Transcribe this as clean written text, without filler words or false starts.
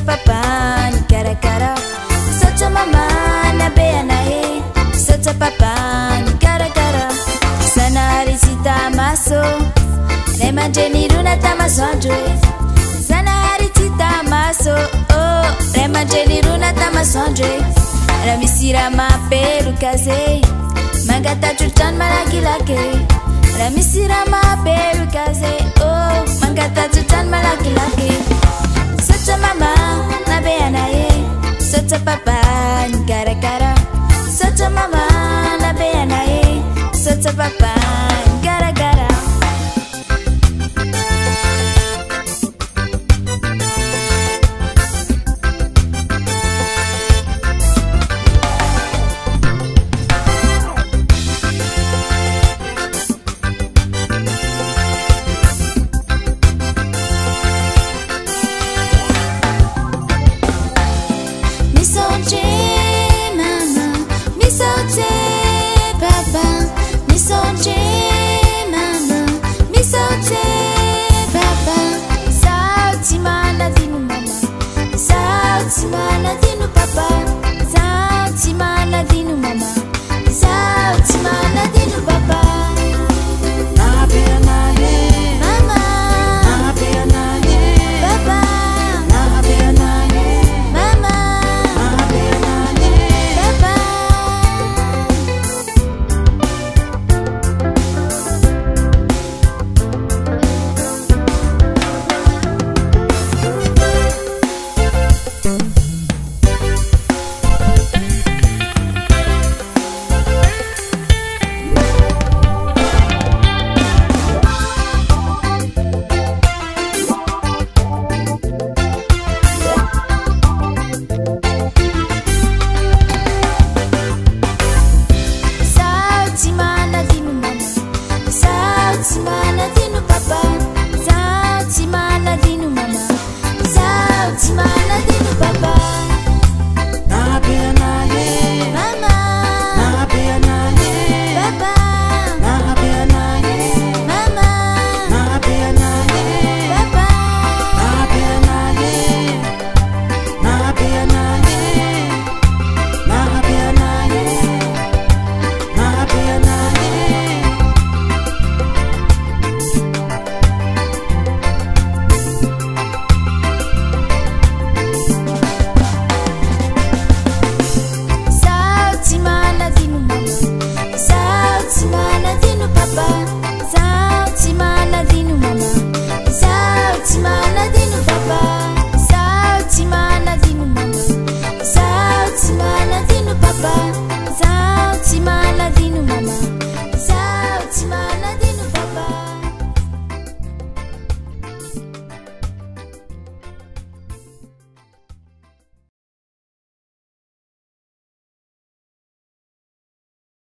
papa ni karakara Socha mama na beanae Socha papa ni karakara Sanari sita maso Nema jeni runa tamasondre Sanari sita maso Oh Nema jeni runa tamasondre Ramisira ma peru kaze Mangata chuchan malaki lake Ramisira ma peru kaze Oh Mangata chuchan malaki lake Socha mama na beanae Socha papa ni karakara Socha mama na beanae Socha papa